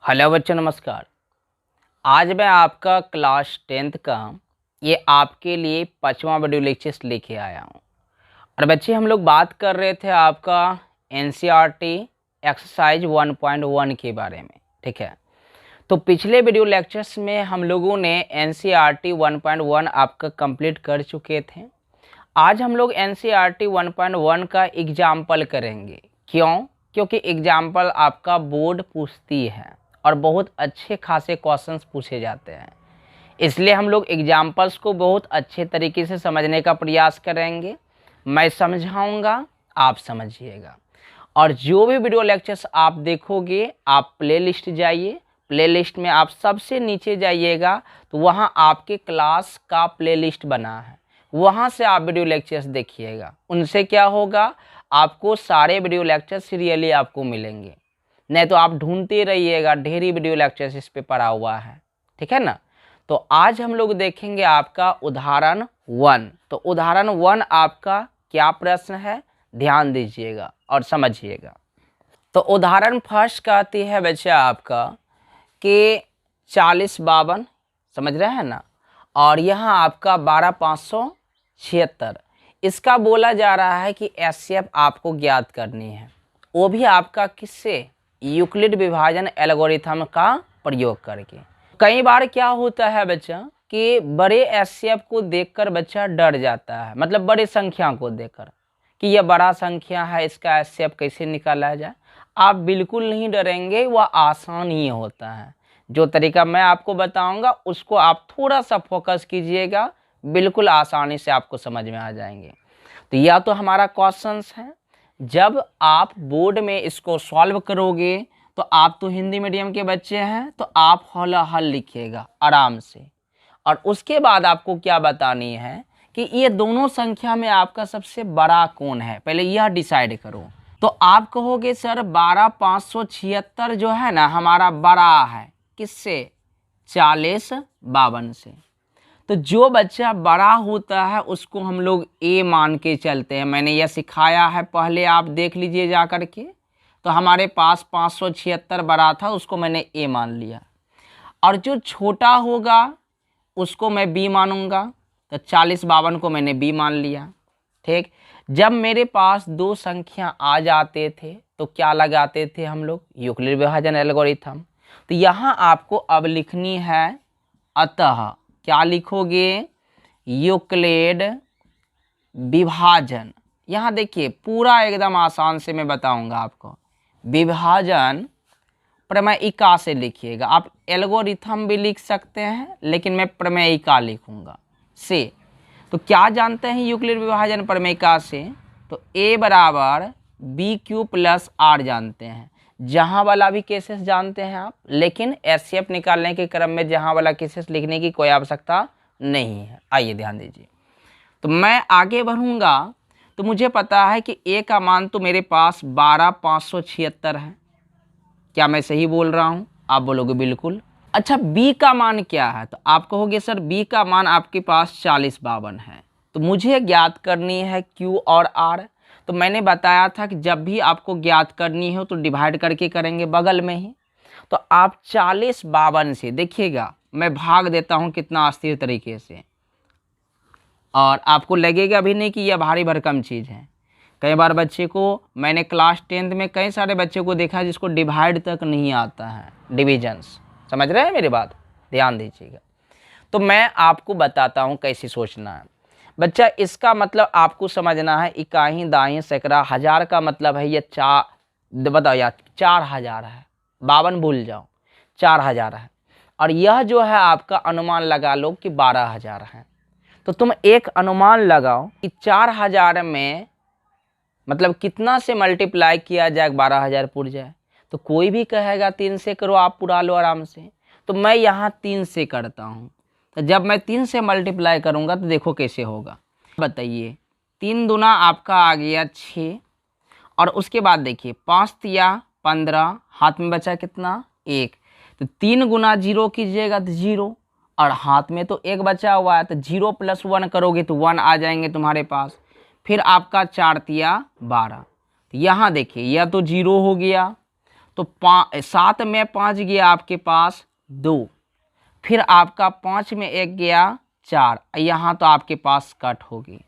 Hello बच्चों, नमस्कार। आज मैं आपका क्लास 10th का ये आपके लिए 5वां वीडियो लेक्चर लेके आया हूँ। और बच्चे, हम लोग बात कर रहे थे आपका एनसीईआरटी एक्सरसाइज 1.1 के बारे में, ठीक है। तो पिछले वीडियो लेक्चर्स में हम लोगों ने एनसीईआरटी 1.1 आपका कंप्लीट कर चुके थे। आज हम लोग एनसीईआरटी 1.1 का एग्जाम्पल करेंगे। क्यों? क्योंकि एग्जाम्पल आपका बोर्ड पूछती है और बहुत अच्छे खासे क्वेश्चंस पूछे जाते हैं, इसलिए हम लोग एग्जाम्पल्स को बहुत अच्छे तरीके से समझने का प्रयास करेंगे। मैं समझाऊंगा, आप समझिएगा। और जो भी वीडियो लेक्चर्स आप देखोगे, आप प्लेलिस्ट जाइए, प्लेलिस्ट में आप सबसे नीचे जाइएगा तो वहाँ आपके क्लास का प्लेलिस्ट बना है, वहाँ से आप वीडियो लेक्चर्स देखिएगा। उनसे क्या होगा, आपको सारे वीडियो लेक्चर्स सीरियली आपको मिलेंगे। नहीं तो आप ढूंढते रहिएगा, ढेरी वीडियो लेक्चर्स इस पे पड़ा हुआ है, ठीक है ना। तो आज हम लोग देखेंगे आपका उदाहरण 1। तो उदाहरण 1 आपका क्या प्रश्न है, ध्यान दीजिएगा और समझिएगा। तो उदाहरण फर्स्ट कहती है बच्चा आपका कि 4052, समझ रहे हैं ना, और यहाँ आपका 12576। इसका बोला जा रहा है कि एचसीएफ आपको ज्ञात करनी है, वो भी आपका किससे, यूक्लिड विभाजन एल्गोरिथम का प्रयोग करके। कई बार क्या होता है बच्चा कि बड़े एचसीएफ को देखकर बच्चा डर जाता है, मतलब बड़े संख्या को देखकर कि यह बड़ा संख्या है, इसका एचसीएफ कैसे निकाला जाए। आप बिल्कुल नहीं डरेंगे, वह आसान ही होता है। जो तरीका मैं आपको बताऊंगा उसको आप थोड़ा सा फोकस कीजिएगा, बिल्कुल आसानी से आपको समझ में आ जाएंगे। तो यह तो हमारा क्वेश्चंस है। जब आप बोर्ड में इसको सॉल्व करोगे तो आप तो हिंदी मीडियम के बच्चे हैं, तो आप हल लिखिएगा आराम से। और उसके बाद आपको क्या बतानी है कि ये दोनों संख्या में आपका सबसे बड़ा कौन है, पहले यह डिसाइड करो। तो आप कहोगे सर 12576 जो है ना हमारा बड़ा है, किससे, 4052 से। तो जो बच्चा बड़ा होता है उसको हम लोग ए मान के चलते हैं। मैंने यह सिखाया है, पहले आप देख लीजिए जा कर के। तो हमारे पास 576 बड़ा था, उसको मैंने ए मान लिया। और जो छोटा होगा उसको मैं बी मानूंगा, तो 4052 को मैंने बी मान लिया, ठीक। जब मेरे पास दो संख्या आ जाते थे तो क्या लगाते थे हम लोग, यूक्लिड विभाजन एल्गोरिथम। तो यहाँ आपको अब लिखनी है, अतः क्या लिखोगे, यूक्लिड विभाजन। यहाँ देखिए पूरा एकदम आसान से मैं बताऊंगा आपको। विभाजन प्रमेयिका से लिखिएगा। आप एल्गोरिथम भी लिख सकते हैं, लेकिन मैं प्रमेयिका लिखूंगा से। तो क्या जानते हैं यूक्लिड विभाजन प्रमेयिका से, तो a बराबर बी क्यू प्लस आर जानते हैं। जहाँ वाला भी केसेस जानते हैं आप, लेकिन एचसीएफ निकालने के क्रम में जहाँ वाला केसेस लिखने की कोई आवश्यकता नहीं है। आइए ध्यान दीजिए। तो मैं आगे बढ़ूंगा तो मुझे पता है कि a का मान तो मेरे पास 12576 है। क्या मैं सही बोल रहा हूँ? आप बोलोगे बिल्कुल। अच्छा, b का मान क्या है? तो आप कहोगे सर b का मान आपके पास 4052 है। तो मुझे ज्ञात करनी है q और r। तो मैंने बताया था कि जब भी आपको ज्ञात करनी हो तो डिवाइड करके करेंगे बगल में ही। तो आप 4052 से देखिएगा, मैं भाग देता हूँ कितना अस्थिर तरीके से, और आपको लगेगा भी नहीं कि यह भारी भरकम चीज़ है। कई बार बच्चे को, मैंने क्लास 10th में कई सारे बच्चे को देखा जिसको डिवाइड तक नहीं आता है, डिविजन्स। समझ रहे हैं मेरी बात? ध्यान दीजिएगा। तो मैं आपको बताता हूँ कैसे सोचना है बच्चा। इसका मतलब आपको समझना है, इकाई दाई सैकड़ा हजार का मतलब है ये बताओ यार, 4000 है। 52 भूल जाओ, 4000 है। और यह जो है आपका अनुमान लगा लो कि 12000 है। तो तुम एक अनुमान लगाओ कि 4000 में मतलब कितना से मल्टीप्लाई किया जाए 12000 पुर जाए। तो कोई भी कहेगा 3 से करो, आप पुरा लो आराम से। तो मैं यहाँ 3 से करता हूँ। तो जब मैं 3 से मल्टीप्लाई करूँगा तो देखो कैसे होगा, बताइए। 3 दूना आपका आ गया 6, और उसके बाद देखिए 5 तिया 15, हाथ में बचा कितना, 1। तो 3 गुना 0 कीजिएगा तो 0, और हाथ में तो 1 बचा हुआ है, तो 0 + 1 करोगे तो 1 आ जाएंगे तुम्हारे पास। फिर आपका 4 तिया 12। तो यहाँ देखिए यह तो 0 हो गया, तो 7 में 5 गया आपके पास 2, फिर आपका 5 में 1 गया 4, यहाँ तो आपके पास कट होगी।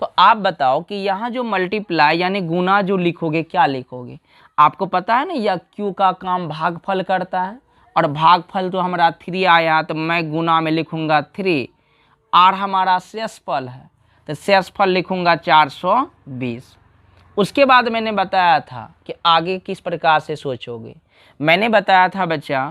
तो आप बताओ कि यहाँ जो मल्टीप्लाई यानी गुना जो लिखोगे क्या लिखोगे? आपको पता है ना यह क्यू का काम भागफल करता है, और भागफल तो हमारा 3 आया, तो मैं गुना में लिखूंगा 3। आर हमारा शेषफल है, तो शेषफल लिखूंगा 420। उसके बाद मैंने बताया था कि आगे किस प्रकार से सोचोगे। मैंने बताया था बच्चा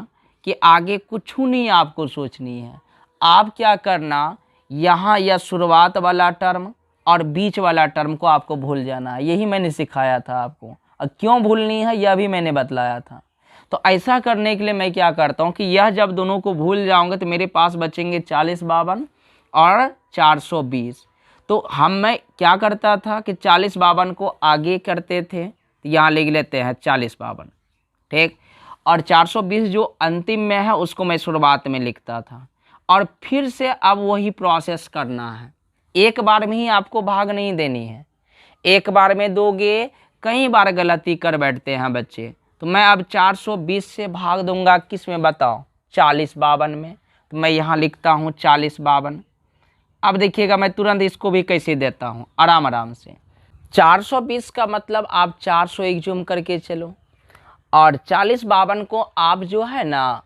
कि आगे कुछ नहीं आपको सोचनी है। आप क्या करना, यहाँ यह शुरुआत वाला टर्म और बीच वाला टर्म को आपको भूल जाना है। यही मैंने सिखाया था आपको, और क्यों भूलनी है यह भी मैंने बतलाया था। तो ऐसा करने के लिए मैं क्या करता हूँ कि यह जब दोनों को भूल जाऊंगे तो मेरे पास बचेंगे 4052 और 420। तो मैं क्या करता था कि 4052 को आगे करते थे, तो यहाँ लिख लेते हैं 4052, ठीक। और 420 जो अंतिम में है उसको मैं शुरुआत में लिखता था। और फिर से अब वही प्रोसेस करना है, एक बार में ही आपको भाग नहीं देनी है। एक बार में दोगे, कई बार गलती कर बैठते हैं बच्चे। तो मैं अब 420 से भाग दूंगा किस में बताओ? 4052 में। तो मैं यहाँ लिखता हूँ 4052। अब देखिएगा मैं तुरंत इसको भी कैसे देता हूँ, आराम आराम से। 420 का मतलब आप 400 एक जूम करके चलो, और 4052 को आप जो है ना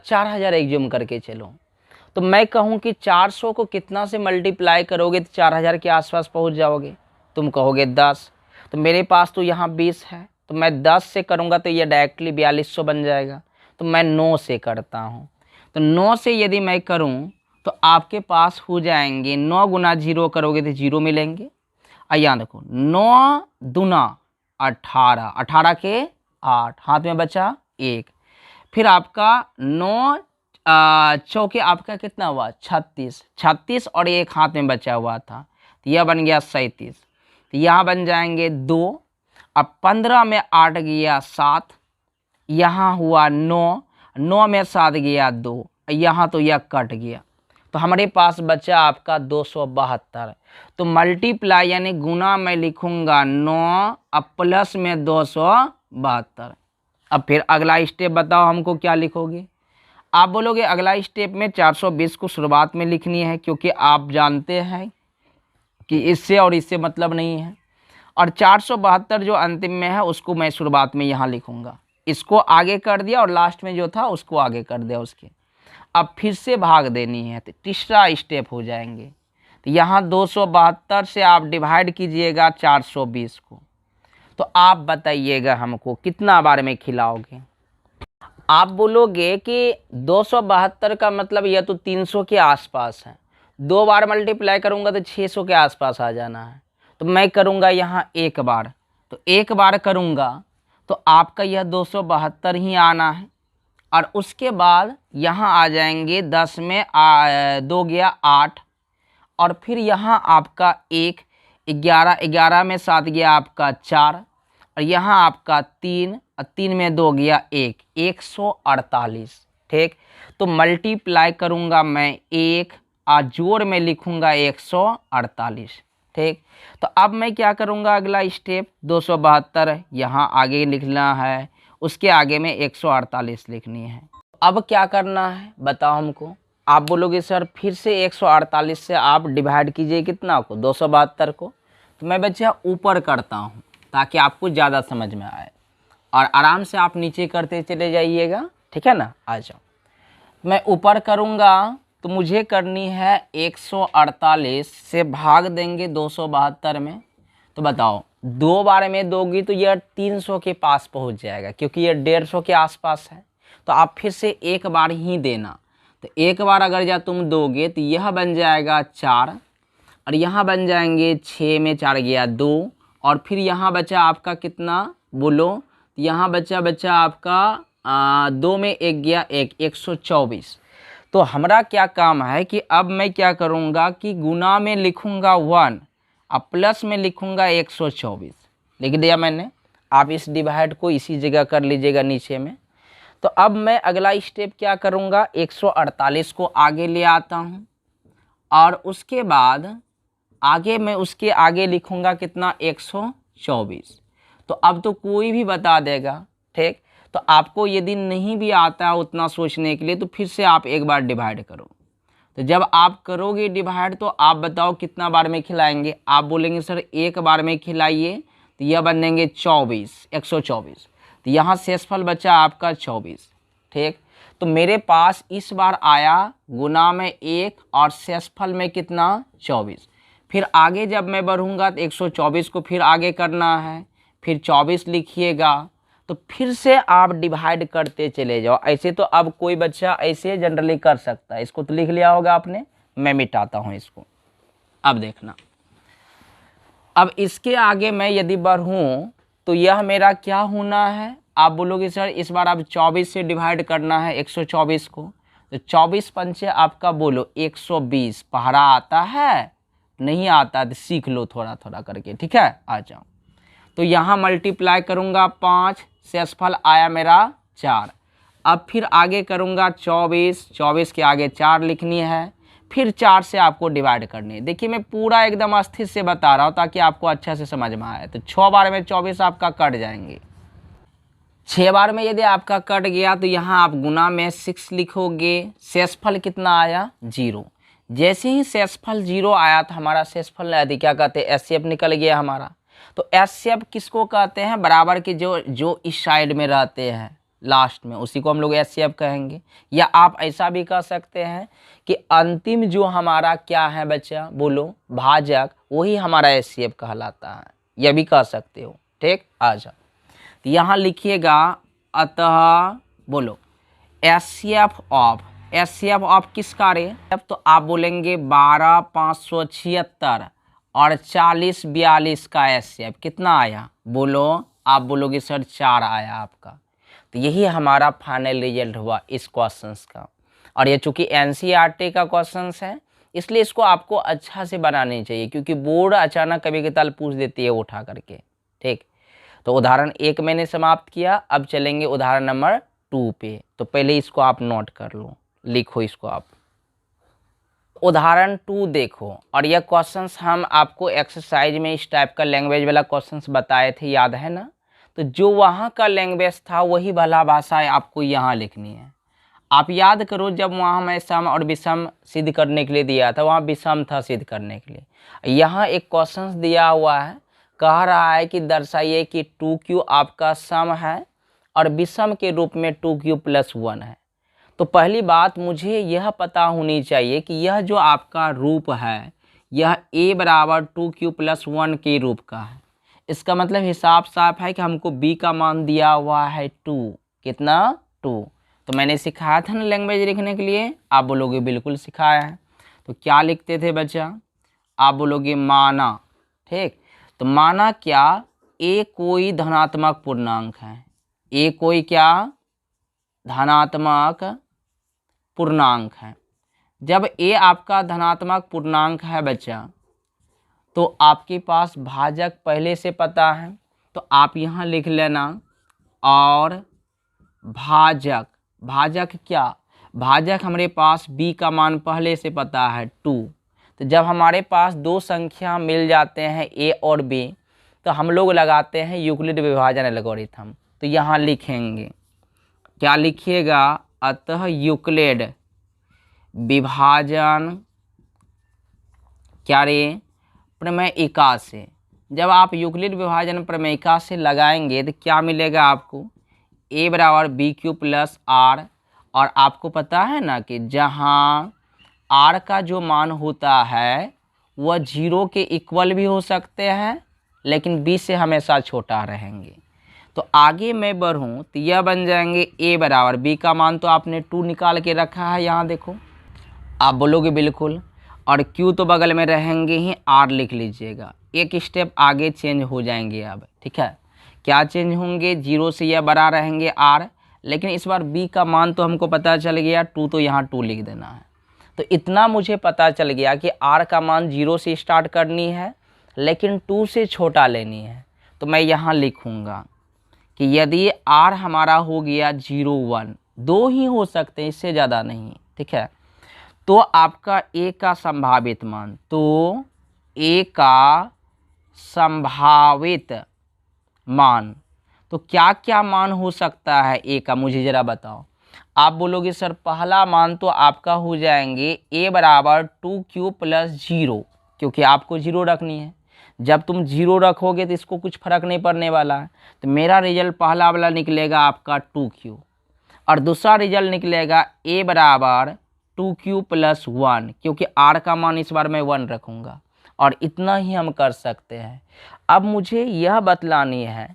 4000 एक जूम करके चलो। तो मैं कहूँ कि 400 को कितना से मल्टीप्लाई करोगे तो 4000 के आसपास पहुँच जाओगे। तुम कहोगे 10, तो मेरे पास तो यहाँ 20 है, तो मैं 10 से करूँगा तो ये डायरेक्टली 4200 बन जाएगा। तो मैं 9 से करता हूँ। तो 9 से यदि मैं करूँ तो आपके पास हो जाएंगे, 9 गुना 0 करोगे तो 0 मिलेंगे। यहाँ देखो 9 दूना 18, 18 के 8, हाथ में बचा 1। फिर आपका 9 चौके आपका कितना हुआ? 36, 36 और 1 हाथ में बचा हुआ था, तो यह बन गया 37। तो यहाँ बन जाएंगे 2। अब 15 में 8 गया 7, यहाँ हुआ 9, 9 में 7 गया 2, यहाँ तो यह कट गया। तो हमारे पास बचा आपका 272। तो मल्टीप्लाई यानी गुना में लिखूंगा 9, अब प्लस में 272। अब फिर अगला स्टेप बताओ हमको क्या लिखोगे? आप बोलोगे अगला स्टेप में 420 को शुरुआत में लिखनी है, क्योंकि आप जानते हैं कि इससे और इससे मतलब नहीं है। और 472 जो अंतिम में है उसको मैं शुरुआत में यहाँ लिखूंगा। इसको आगे कर दिया और लास्ट में जो था उसको आगे कर दिया उसके। अब फिर से भाग देनी है, तो तीसरा स्टेप हो जाएंगे। तो यहाँ 272 से आप डिवाइड कीजिएगा 420 को। तो आप बताइएगा हमको कितना बार में खिलाओगे? आप बोलोगे कि 272 का मतलब यह तो 300 के आसपास है, 2 बार मल्टीप्लाई करूंगा तो 600 के आसपास आ जाना है। तो मैं करूंगा यहाँ 1 बार, तो 1 बार करूंगा तो आपका यह 272 ही आना है। और उसके बाद यहाँ आ जाएंगे 10 में 2 गया 8, और फिर यहाँ आपका 1, 11, 11 में 7 गया आपका 4, और यहाँ आपका 3, और 3 में 2 गया 1, 148, ठीक। तो मल्टीप्लाई करूँगा मैं 1 और जोड़ में लिखूँगा 148, ठीक। तो अब मैं क्या करूँगा, अगला स्टेप 272 यहाँ आगे लिखना है, उसके आगे में 148 लिखनी है। अब क्या करना है बताओ हमको? आप बोलोगे सर फिर से 148 से आप डिवाइड कीजिए कितना को? 272 को। तो मैं बच्चा ऊपर करता हूँ ताकि आपको ज़्यादा समझ में आए, और आराम से आप नीचे करते चले जाइएगा, ठीक है ना। आ जाओ, मैं ऊपर करूँगा तो मुझे करनी है 148 से भाग देंगे 272 में। तो बताओ 2 बार में दोगी तो यह 300 के पास पहुंच जाएगा, क्योंकि यह 150 के आसपास है। तो आप फिर से 1 बार ही देना। तो 1 बार अगर जा तुम दोगे तो यह बन जाएगा 4, और यहाँ बन जाएंगे 6 में 4 गया 2, और फिर यहाँ बचा आपका कितना बोलो? यहाँ बचा आपका 2 में 1 गया 1, 124। तो हमारा क्या काम है कि अब मैं क्या करूँगा कि गुना में लिखूँगा 1 और प्लस में लिखूँगा 124, लिख दिया मैंने। आप इस डिवाइड को इसी जगह कर लीजिएगा नीचे में। तो अब मैं अगला स्टेप क्या करूँगा, 148 को आगे ले आता हूँ, और उसके बाद आगे मैं उसके आगे लिखूँगा कितना 124। तो अब तो कोई भी बता देगा, ठीक। तो आपको यदि नहीं भी आता है उतना सोचने के लिए तो फिर से आप एक बार डिवाइड करो। तो जब आप करोगे डिवाइड तो आप बताओ कितना बार में खिलाएंगे। आप बोलेंगे सर एक बार में खिलाइए, तो यह बनेंगे 24, 124। तो यहाँ शेषफल बचा आपका 24। ठीक। तो मेरे पास इस बार आया गुना में 1 और शेषफल में कितना 24। फिर आगे जब मैं बढ़ूँगा तो 124 को फिर आगे करना है, फिर 24 लिखिएगा। तो फिर से आप डिवाइड करते चले जाओ। ऐसे तो अब कोई बच्चा ऐसे जनरली कर सकता है। इसको तो लिख लिया होगा आपने, मैं मिटाता हूँ इसको। अब देखना, अब इसके आगे मैं यदि बढ़ूँ तो यह मेरा क्या होना है। आप बोलोगे सर इस बार अब 24 से डिवाइड करना है 124 को। तो 24 पंचे आपका बोलो 120। पहाड़ा आता है? नहीं आता तो सीख लो थोड़ा थोड़ा करके, ठीक है। आ जाओ। तो यहाँ मल्टीप्लाई करूँगा 5, शेषफल आया मेरा 4। अब फिर आगे करूँगा 24, 24 के आगे 4 लिखनी है, फिर 4 से आपको डिवाइड करनी है। देखिए मैं पूरा एकदम अस्थिर से बता रहा हूँ ताकि आपको अच्छा से समझ में आए। तो 6 बार में 24 आपका कट जाएंगे। 6 बार में यदि आपका कट गया तो यहाँ आप गुना में 6 लिखोगे। शेषफल कितना आया? 0। जैसे ही शेषफल 0 आया तो हमारा शेषफल यदि क्या कहते हैं एचसीएफ निकल गया हमारा। तो एचसीएफ किसको कहते हैं? बराबर के जो इस साइड में रहते हैं लास्ट में, उसी को हम लोग एचसीएफ कहेंगे। या आप ऐसा भी कह सकते हैं कि अंतिम जो हमारा क्या है बच्चा, बोलो भाजक, वही हमारा एचसीएफ कहलाता है। यह भी कह सकते हो, ठीक। आ जाओ। तो यहाँ लिखिएगा अतः बोलो एचसीएफ ऑफ किस कार्य। तो आप बोलेंगे 12,576 और 40,42 का एचसीएफ कितना आया? बोलो, आप बोलोगे सर 4 आया आपका। तो यही हमारा फाइनल रिजल्ट हुआ इस क्वेश्चंस का। और ये चूंकि एनसीईआरटी का क्वेश्चंस है इसलिए इसको आपको अच्छा से बनानी चाहिए, क्योंकि बोर्ड अचानक कभी कताल पूछ देती है उठा करके, ठीक। तो उदाहरण 1 मैंने समाप्त किया। अब चलेंगे उदाहरण नंबर 2 पे। तो पहले इसको आप नोट कर लो, लिखो इसको आप। उदाहरण 2 देखो, और यह क्वेश्चंस हम आपको एक्सरसाइज में इस टाइप का लैंग्वेज वाला क्वेश्चंस बताए थे, याद है ना। तो जो वहाँ का लैंग्वेज था वही वाला भाषा आपको यहाँ लिखनी है। आप याद करो जब वहाँ मैं सम और विषम सिद्ध करने के लिए दिया था, वहाँ विषम था सिद्ध करने के लिए। यहाँ एक क्वेश्चंस दिया हुआ है, कह रहा है कि दर्शाइए कि 2q आपका सम है और विषम के रूप में 2q + 1 है। तो पहली बात मुझे यह पता होनी चाहिए कि यह जो आपका रूप है यह a बराबर 2q + 1 के रूप का है। इसका मतलब हिसाब साफ है कि हमको b का मान दिया हुआ है 2। कितना? 2। तो मैंने सिखाया था ना लैंग्वेज लिखने के लिए, आप बोलोगे बिल्कुल सिखाया है। तो क्या लिखते थे बच्चा? आप बोलोगे माना, ठीक। तो माना क्या? a कोई धनात्मक पूर्णांक है। a कोई क्या? धनात्मक पूर्णांक है। जब a आपका धनात्मक पूर्णांक है बच्चा, तो आपके पास भाजक पहले से पता है, तो आप यहाँ लिख लेना। और भाजक क्या? भाजक हमारे पास b का मान पहले से पता है 2। तो जब हमारे पास दो संख्या मिल जाते हैं a और b, तो हम लोग लगाते हैं यूक्लिड विभाजन एल्गोरिथम। तो यहाँ लिखेंगे, क्या लिखिएगा? अतः यूक्लिड विभाजन क्या रे? प्रमेयिका से। जब आप यूक्लिड विभाजन प्रमेयिका से लगाएंगे तो क्या मिलेगा आपको? a बराबर BQ + R। और आपको पता है ना कि जहाँ R का जो मान होता है वह 0 के इक्वल भी हो सकते हैं, लेकिन b से हमेशा छोटा रहेंगे। तो आगे मैं बढ़ूँ तो यह बन जाएंगे a बराबर, b का मान तो आपने 2 निकाल के रखा है, यहाँ देखो। आप बोलोगे बिल्कुल। और q तो बगल में रहेंगे ही, r लिख लीजिएगा। एक स्टेप आगे चेंज हो जाएंगे अब, ठीक है। क्या चेंज होंगे? 0 से यह बड़ा रहेंगे r, लेकिन इस बार b का मान तो हमको पता चल गया 2, तो यहाँ 2 लिख देना है। तो इतना मुझे पता चल गया कि r का मान 0 से स्टार्ट करनी है, लेकिन 2 से छोटा लेनी है। तो मैं यहाँ लिखूँगा कि यदि r हमारा हो गया 0, 1, 2 ही हो सकते हैं, इससे ज़्यादा नहीं, ठीक है। तो आपका a का संभावित मान, तो a का संभावित मान, तो तो क्या क्या मान हो सकता है ए का, मुझे ज़रा बताओ। आप बोलोगे सर पहला मान तो आपका हो जाएंगे ए बराबर 2q प्लस 0, क्योंकि आपको 0 रखनी है। जब तुम 0 रखोगे तो इसको कुछ फर्क नहीं पड़ने वाला है। तो मेरा रिजल्ट पहला वाला निकलेगा आपका 2q, और दूसरा रिजल्ट निकलेगा ए बराबर 2q प्लस 1, क्योंकि r का मान इस बार मैं 1 रखूँगा। और इतना ही हम कर सकते हैं। अब मुझे यह बतलानी है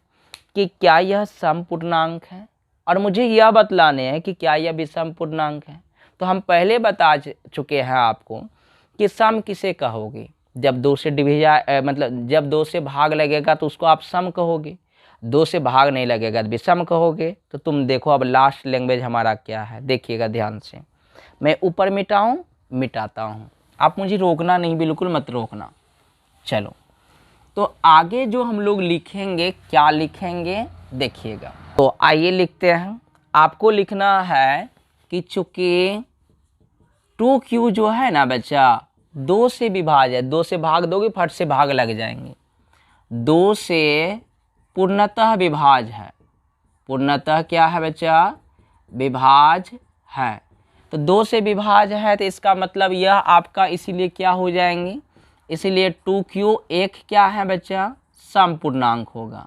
कि क्या यह सम पूर्णांक है, और मुझे यह बतलाने हैं कि क्या यह विषम पूर्णांक है। तो हम पहले बता चुके हैं आपको कि सम किसे कहोगे, जब 2 से मतलब जब 2 से भाग लगेगा तो उसको आप सम कहोगे, 2 से भाग नहीं लगेगा तो विषम कहोगे। तो तुम देखो अब लास्ट लैंग्वेज हमारा क्या है, देखिएगा ध्यान से। मैं ऊपर मिटाता हूँ, आप मुझे रोकना नहीं, बिल्कुल मत रोकना। चलो तो आगे जो हम लोग लिखेंगे, क्या लिखेंगे देखिएगा। तो आइए लिखते हैं। आपको लिखना है कि चूंकि 2q जो है ना बच्चा 2 से विभाज्य है, 2 से भाग दोगे फट से भाग लग जाएंगे, 2 से पूर्णतः विभाज्य है। पूर्णतः क्या है बच्चा, विभाज्य है। तो 2 से विभाज्य है तो इसका मतलब यह आपका इसीलिए क्या हो जाएंगे, इसीलिए 2q एक क्या है बच्चा, सम पूर्णांक होगा,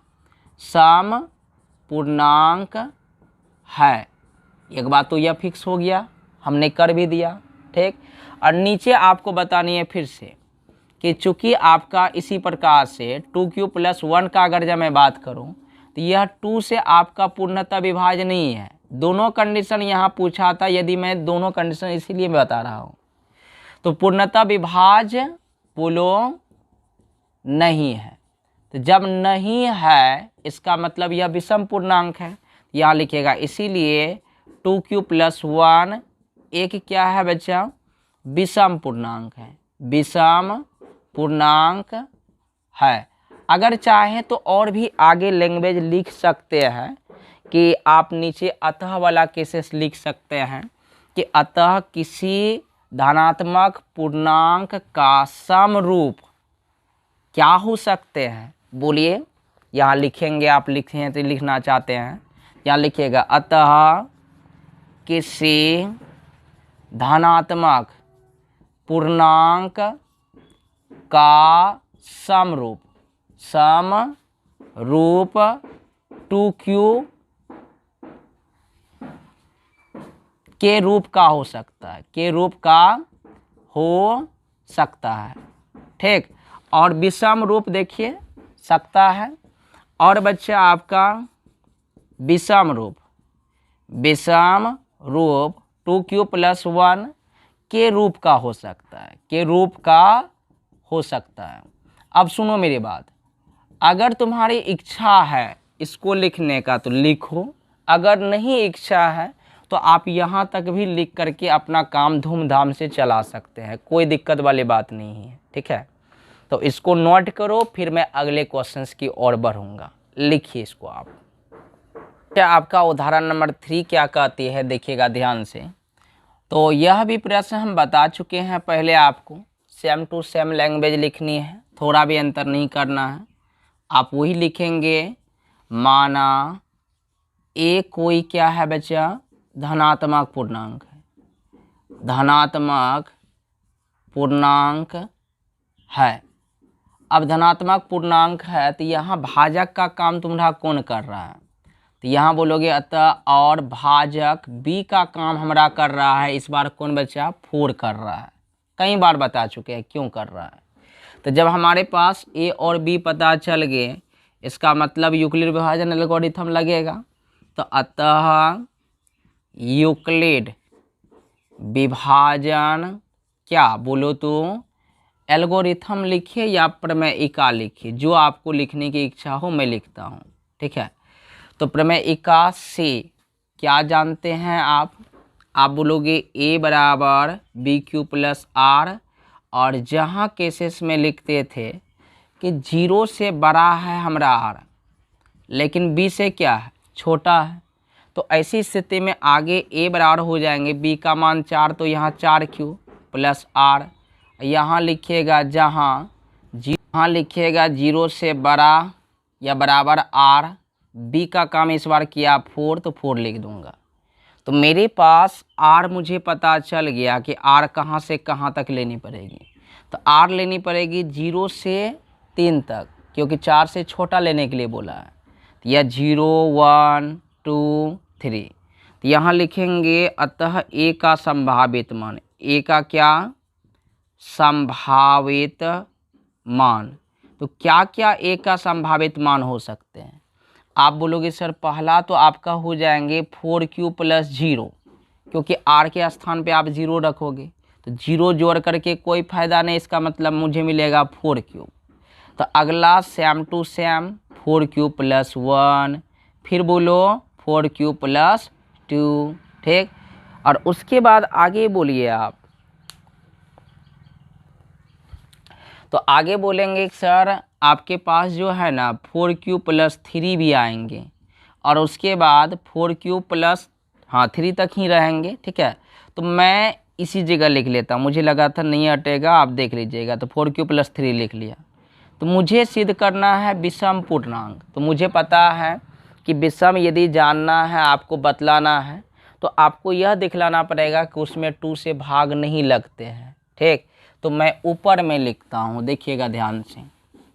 सम पूर्णांक है। एक बात तो यह फिक्स हो गया, हमने कर भी दिया, ठीक। और नीचे आपको बतानी है फिर से कि चूंकि आपका इसी प्रकार से 2q प्लस 1 का अगर जब मैं बात करूं तो यह 2 से आपका पूर्णतः विभाज्य नहीं है। दोनों कंडीशन यहाँ पूछा था, यदि मैं दोनों कंडीशन इसीलिए मैं बता रहा हूँ। तो पूर्णतः विभाज्य बोलो नहीं है, तो जब नहीं है इसका मतलब यह विषम पूर्णांक है, यहाँ लिखेगा। इसीलिए 2q प्लस 1 एक क्या है बच्चा, विषम पूर्णांक है, विषम पूर्णांक है। अगर चाहें तो और भी आगे लैंग्वेज लिख सकते हैं कि आप नीचे अतः वाला केसेस लिख सकते हैं कि अतः किसी धनात्मक पूर्णांक का समरूप क्या हो सकते हैं, बोलिए। यहाँ लिखेंगे, आप लिखे हैं तो लिखना चाहते हैं, यहाँ लिखिएगा अतः किसी धनात्मक पूर्णांक का समरूप 2q के रूप का हो सकता है, के रूप का हो सकता है, ठीक। और विषम रूप देखिए सकता है। और बच्चा आपका विषम रूप 2q प्लस 1 के रूप का हो सकता है, के रूप का हो सकता है। अब सुनो मेरी बात, अगर तुम्हारी इच्छा है इसको लिखने का तो लिखो, अगर नहीं इच्छा है तो आप यहाँ तक भी लिख करके अपना काम धूमधाम से चला सकते हैं, कोई दिक्कत वाली बात नहीं है, ठीक है। तो इसको नोट करो, फिर मैं अगले क्वेश्चंस की ओर बढ़ूंगा। लिखिए इसको आप। क्या आपका उदाहरण नंबर 3 क्या कहती है, देखिएगा ध्यान से। तो यह भी प्रश्न हम बता चुके हैं पहले, आपको सेम टू सेम लैंग्वेज लिखनी है, थोड़ा भी अंतर नहीं करना है। आप वही लिखेंगे, माना ए कोई क्या है बच्चा, धनात्मक पूर्णांक है, धनात्मक पूर्णांक है। अब धनात्मक पूर्णांक है तो यहाँ भाजक का काम तुम्हारा कौन कर रहा है, तो यहाँ बोलोगे अतः, और भाजक बी का काम हमारा कर रहा है, इस बार कौन बच्चा, 4 कर रहा है। कई बार बता चुके हैं क्यों कर रहा है। तो जब हमारे पास ए और बी पता चल गए, इसका मतलब यूक्लिड विभाजन एल्गोरिथम लगेगा। तो अतः यूक्लिड विभाजन क्या बोलो तो एल्गोरिथम लिखिए या प्रमेयिका लिखिए, जो आपको लिखने की इच्छा हो मैं लिखता हूँ, ठीक है। तो प्रमेयिका से क्या जानते हैं आप बोलोगे ए बराबर BQ प्लस R, और जहाँ केसेस में लिखते थे कि 0 से बड़ा है हमारा R लेकिन B से क्या है, छोटा है, तो ऐसी स्थिति में आगे ए बराबर हो जाएंगे B का मान 4, तो यहाँ 4Q प्लस R। यहाँ लिखिएगा जहाँ लिखिएगा 0 से बड़ा या बराबर R, बी का काम इस बार किया 4, तो 4 लिख दूंगा। तो मेरे पास आर मुझे पता चल गया कि आर कहाँ से कहाँ तक लेनी पड़ेगी। तो आर लेनी पड़ेगी 0 से 3 तक, क्योंकि 4 से छोटा लेने के लिए बोला है। तो यह 0 1 2 3। तो यहाँ लिखेंगे अतः ए का संभावित मान, ए का क्या संभावित मान। तो क्या क्या ए का संभावित मान हो सकते हैं? आप बोलोगे सर पहला तो आपका हो जाएंगे 4q प्लस 0, क्योंकि r के स्थान पे आप 0 रखोगे, तो 0 जोड़ करके कोई फ़ायदा नहीं, इसका मतलब मुझे मिलेगा 4q। तो अगला same to same 4q plus 1, फिर बोलो 4q प्लस 2, ठीक। और उसके बाद आगे बोलिए आप, तो आगे बोलेंगे सर आपके पास जो है ना 4q प्लस 3 भी आएंगे, और उसके बाद 4q प्लस 3 तक ही रहेंगे, ठीक है। तो मैं इसी जगह लिख लेता हूँ, मुझे लगा था नहीं हटेगा, आप देख लीजिएगा। तो 4q प्लस 3 लिख लिया। तो मुझे सिद्ध करना है विषम पूर्णांक। तो मुझे पता है कि विषम यदि जानना है, आपको बतलाना है, तो आपको यह दिखलाना पड़ेगा कि उसमें 2 से भाग नहीं लगते हैं, ठीक। तो मैं ऊपर में लिखता हूँ, देखिएगा ध्यान से,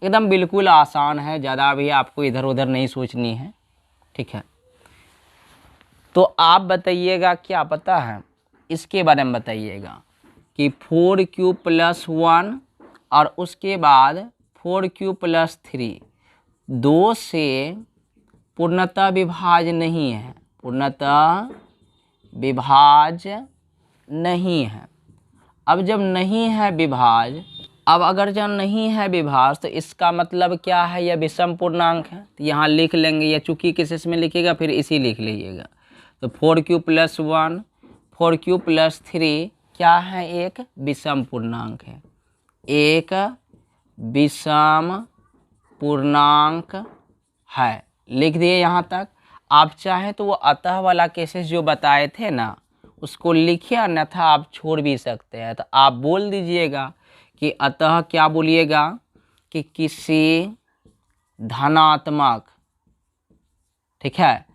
एकदम बिल्कुल आसान है, ज़्यादा भी आपको इधर उधर नहीं सोचनी है, ठीक है। तो आप बताइएगा क्या पता है इसके बारे में, बताइएगा कि 4q प्लस 1 और उसके बाद 4q प्लस 3 2 से पूर्णतः विभाज्य नहीं है, पूर्णतः विभाज्य नहीं है। अब जब नहीं है विभाज्य, अब अगर जब नहीं है विभाज्य, तो इसका मतलब क्या है, यह विषम पूर्णांक है। तो यहाँ लिख लेंगे, या चूंकि किस इसमें लिखिएगा फिर इसी लिख लीजिएगा। तो 4q प्लस 1 4q प्लस 3 क्या है, एक विषम पूर्णांक है, एक विषम पूर्णांक है। लिख दिए यहाँ तक। आप चाहें तो वो अतः वाला केसेस जो बताए थे ना, उसको लिखिए, अन्यथा आप छोड़ भी सकते हैं। तो आप बोल दीजिएगा कि अतः क्या बोलिएगा कि किसी धनात्मक, ठीक है,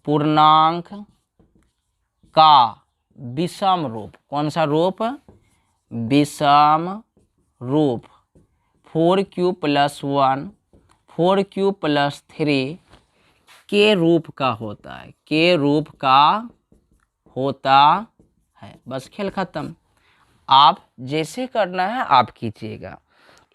पूर्णांक का विषम रूप, कौन सा रूप, विषम रूप 4q प्लस 1 4q प्लस 3 के रूप का होता है, के रूप का होता है। बस खेल खत्म। आप जैसे करना है आप कीजिएगा।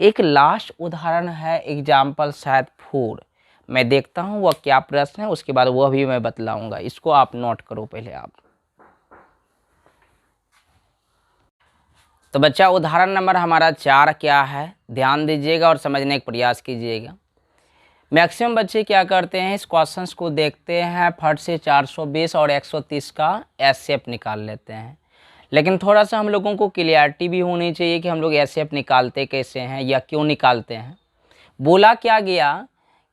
एक लास्ट उदाहरण है, एग्जाम्पल शायद 4, मैं देखता हूँ वह क्या प्रश्न है, उसके बाद वह भी मैं बतलाऊंगा। इसको आप नोट करो पहले आप। तो बच्चा उदाहरण नंबर हमारा 4 क्या है, ध्यान दीजिएगा और समझने का प्रयास कीजिएगा। मैक्सिमम बच्चे क्या करते हैं, इस क्वेश्चंस को देखते हैं, फट से 420 और 130 का एसएफ निकाल लेते हैं। लेकिन थोड़ा सा हम लोगों को क्लियरिटी भी होनी चाहिए कि हम लोग एसएफ निकालते कैसे हैं या क्यों निकालते हैं। बोला क्या गया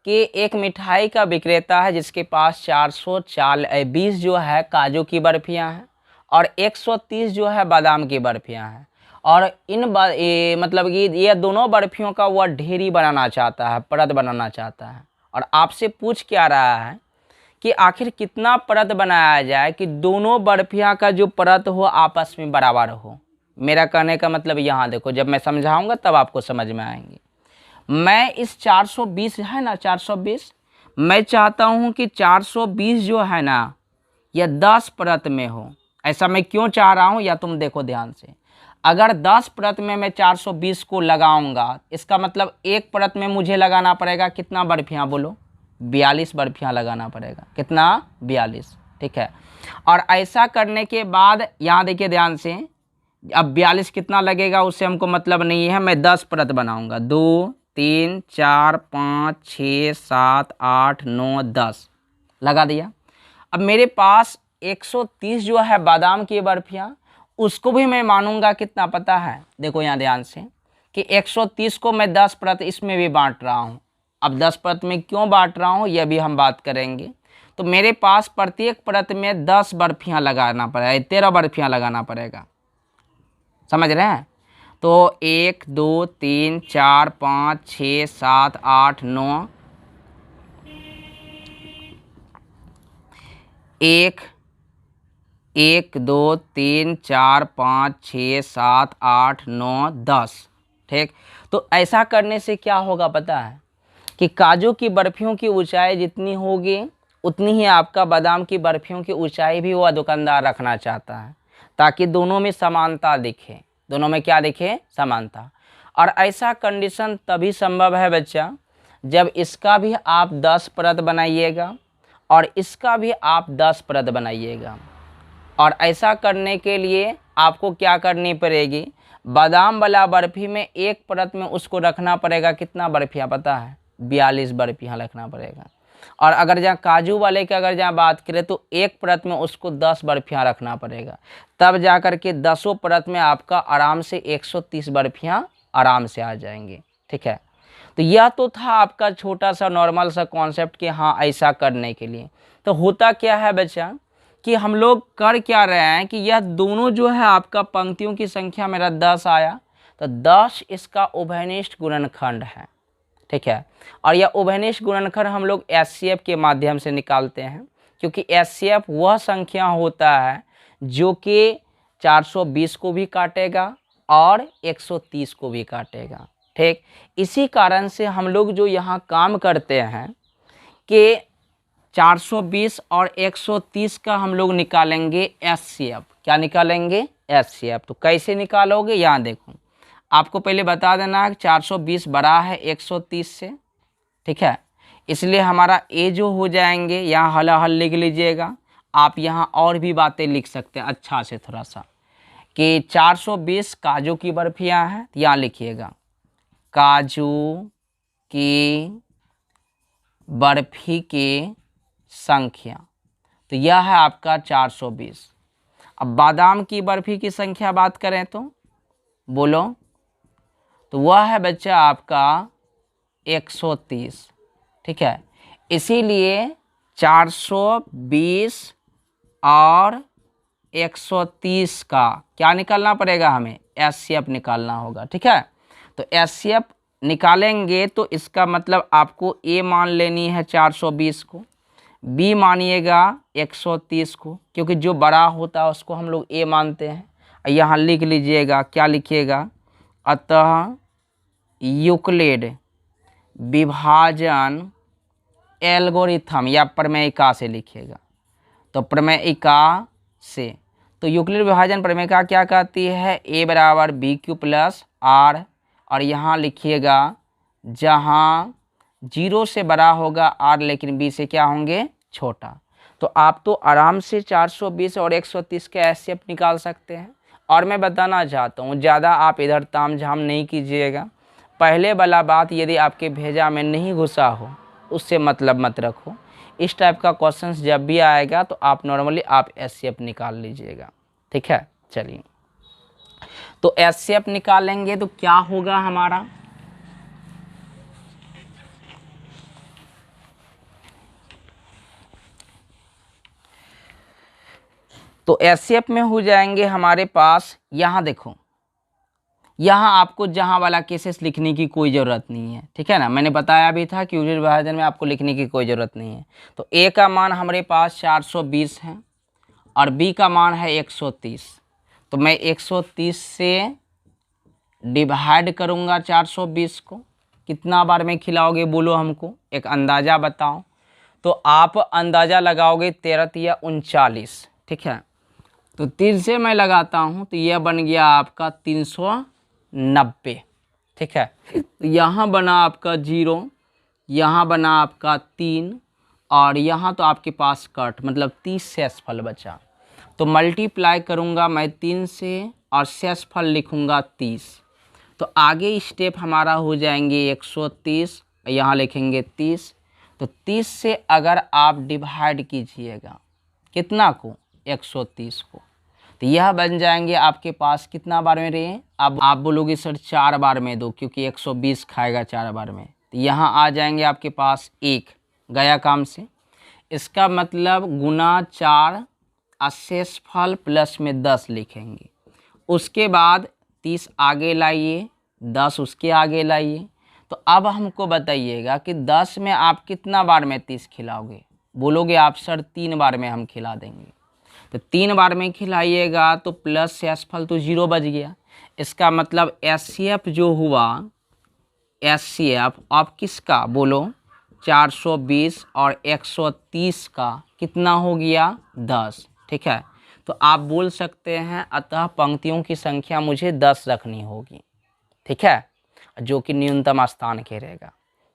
कि एक मिठाई का विक्रेता है जिसके पास 420 जो है काजू की बर्फियां हैं और 130 जो है बादाम की बर्फियां हैं, और मतलब कि ये दोनों बर्फियों का वह ढेरी बनाना चाहता है, परत बनाना चाहता है। और आपसे पूछ क्या रहा है कि आखिर कितना परत बनाया जाए कि दोनों बर्फियां का जो परत हो आपस में बराबर हो। मेरा कहने का मतलब यहाँ देखो, जब मैं समझाऊंगा तब आपको समझ में आएंगे। मैं इस 420 है ना, 420 मैं चाहता हूँ कि 420 जो है ना यह 10 परत में हो। ऐसा मैं क्यों चाह रहा हूँ, या तुम देखो ध्यान से, अगर 10 परत में मैं 420 को लगाऊंगा, इसका मतलब एक परत में मुझे लगाना पड़ेगा कितना बर्फियाँ, बोलो 42 बर्फियाँ लगाना पड़ेगा। कितना, 42, ठीक है। और ऐसा करने के बाद यहाँ देखिए ध्यान से, अब 42 कितना लगेगा उससे हमको मतलब नहीं है, मैं 10 परत बनाऊंगा, 2 3 4 5 6 7 8 9 10 लगा दिया। अब मेरे पास 130 जो है बादाम की बर्फियाँ, उसको भी मैं मानूंगा कितना पता है, देखो यहाँ ध्यान से कि 130 को मैं 10 परत इसमें भी बांट रहा हूँ। अब 10 परत में क्यों बांट रहा हूँ यह भी हम बात करेंगे। तो मेरे पास प्रत्येक परत में 10 बर्फियाँ लगाना पड़ेगा, 13 बर्फियाँ लगाना पड़ेगा, समझ रहे हैं। तो 1 2 3 4 5 6 7 8 9 एक, 1 2 3 4 5 6 7 8 9 10। ठीक, तो ऐसा करने से क्या होगा पता है कि काजू की बर्फियों की ऊंचाई जितनी होगी उतनी ही आपका बादाम की बर्फियों की ऊंचाई भी वह दुकानदार रखना चाहता है, ताकि दोनों में समानता दिखे। दोनों में क्या दिखे? समानता। और ऐसा कंडीशन तभी संभव है बच्चा जब इसका भी आप 10 परत बनाइएगा और इसका भी आप 10 परत बनाइएगा। और ऐसा करने के लिए आपको क्या करनी पड़ेगी? बादाम वाला बर्फी में एक परत में उसको रखना पड़ेगा कितना बर्फियाँ पता है? 42 बर्फियाँ रखना पड़ेगा। और अगर जहाँ काजू वाले की अगर जहाँ बात करें तो एक परत में उसको 10 बर्फियाँ रखना पड़ेगा, तब जा कर के 10 परत में आपका आराम से 130 बर्फियाँ आराम से आ जाएंगी। ठीक है, तो यह तो था आपका छोटा सा नॉर्मल सा कॉन्सेप्ट कि हाँ ऐसा करने के लिए। तो होता क्या है बच्चा कि हम लोग कर क्या रहे हैं कि यह दोनों जो है आपका पंक्तियों की संख्या मेरा 10 आया, तो 10 इसका उभयनिष्ठ गुणनखंड है। ठीक है, और यह उभयनिष्ठ गुणनखंड हम लोग एचसीएफ के माध्यम से निकालते हैं, क्योंकि एचसीएफ वह संख्या होता है जो कि 420 को भी काटेगा और 130 को भी काटेगा। ठीक, इसी कारण से हम लोग जो यहाँ काम करते हैं कि 420 और 130 का हम लोग निकालेंगे एचसीएफ। क्या निकालेंगे? एचसीएफ। तो कैसे निकालोगे? यहाँ देखो, आपको पहले बता देना है 420 बड़ा है 130 से। ठीक है, इसलिए हमारा ए जो हो जाएंगे, यहाँ हला हल लिख लीजिएगा। आप यहाँ और भी बातें लिख सकते हैं अच्छा से थोड़ा सा, कि 420 काजू की बर्फियाँ हैं, यहाँ लिखिएगा काजू की बर्फी की संख्या, तो यह है आपका 420। अब बादाम की बर्फी की संख्या बात करें तो बोलो, तो वह है बच्चा आपका 130। ठीक है, इसीलिए 420 और 130 का क्या निकालना पड़ेगा? हमें एचसीएफ निकालना होगा। ठीक है, तो एचसीएफ निकालेंगे तो इसका मतलब आपको ए मान लेनी है 420 को, बी मानिएगा 130 को, क्योंकि जो बड़ा होता है उसको हम लोग ए मानते हैं। यहाँ लिख लीजिएगा, क्या लिखिएगा? अतः यूक्लिड विभाजन एल्गोरिथम, या प्रमेयिका से लिखिएगा, तो प्रमेयिका से, तो यूक्लिड विभाजन प्रमेयिका क्या कहती है? ए बराबर बी क्यू प्लस आर, और यहाँ लिखिएगा जहाँ 0 से बड़ा होगा आर लेकिन बी से क्या होंगे? छोटा। तो आप तो आराम से 420 और 130 के एचसीएफ निकाल सकते हैं। और मैं बताना चाहता हूँ ज़्यादा आप इधर ताम झाम नहीं कीजिएगा। पहले वाला बात यदि आपके भेजा में नहीं घुसा हो उससे मतलब मत रखो। इस टाइप का क्वेश्चंस जब भी आएगा तो आप नॉर्मली आप एचसीएफ निकाल लीजिएगा। ठीक है, चलिए, तो एचसीएफ निकालेंगे तो क्या होगा हमारा? तो एचसीएफ में हो जाएंगे हमारे पास, यहाँ देखो, यहाँ आपको जहाँ वाला केसेस लिखने की कोई ज़रूरत नहीं है। ठीक है ना, मैंने बताया भी था कि यूक्लिड विभाजन में आपको लिखने की कोई ज़रूरत नहीं है। तो ए का मान हमारे पास 420 है और बी का मान है 130। तो मैं 130 से डिवाइड करूँगा 420 को। कितना बार में खिलाओगे बोलो हमको, एक अंदाज़ा बताओ। तो आप अंदाज़ा लगाओगे 13 या 39। ठीक है, तो 3 से मैं लगाता हूँ तो यह बन गया आपका 390। ठीक है, तो यहाँ बना आपका 0, यहाँ बना आपका 3, और यहाँ तो आपके पास कट मतलब 30 शेषफल बचा। तो मल्टीप्लाई करूँगा मैं 3 से और शेषफल लिखूँगा 30। तो आगे स्टेप हमारा हो जाएंगे 130, यहाँ लिखेंगे 30। तो 30 से अगर आप डिवाइड कीजिएगा कितना को? 130 को, तो यह बन जाएंगे आपके पास कितना बार में रहे? अब आप बोलोगे सर 4 बार में दो, क्योंकि 120 खाएगा 4 बार में। तो यहाँ आ जाएंगे आपके पास 1 गया काम से। इसका मतलब गुना 4 शेषफल प्लस में 10 लिखेंगे। उसके बाद 30 आगे लाइए, 10 उसके आगे लाइए। तो अब हमको बताइएगा कि 10 में आप कितना बार में 30 खिलाओगे? बोलोगे आप सर 3 बार में हम खिला देंगे, तो 3 बार में खिलाइएगा तो प्लस शेष फल तो 0 बच गया। इसका मतलब एचसीएफ जो हुआ, एचसीएफ आप किसका बोलो 420 और 130 का कितना हो गया 10। ठीक है, तो आप बोल सकते हैं अतः पंक्तियों की संख्या मुझे 10 रखनी होगी। ठीक है, जो कि न्यूनतम स्थान के रहेगा।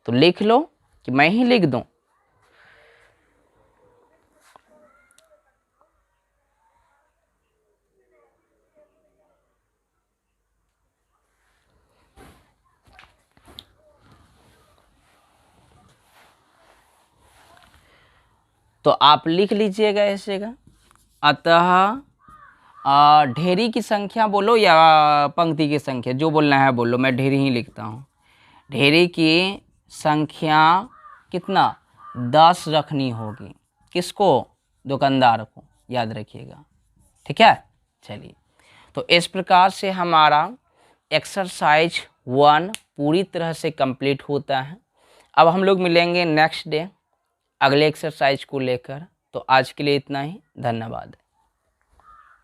तो लिख लो कि मैं ही लिख दूं। तो आप लिख लीजिएगा ऐसे का, अतः ढेरी की संख्या बोलो या पंक्ति की संख्या, जो बोलना है बोलो, मैं ढेरी ही लिखता हूँ। ढेरी की संख्या कितना 10 रखनी होगी। किसको? दुकानदार को, याद रखिएगा। ठीक है, चलिए, तो इस प्रकार से हमारा एक्सरसाइज 1 पूरी तरह से कंप्लीट होता है। अब हम लोग मिलेंगे नेक्स्ट डे अगले एक्सरसाइज को लेकर। तो आज के लिए इतना ही, धन्यवाद।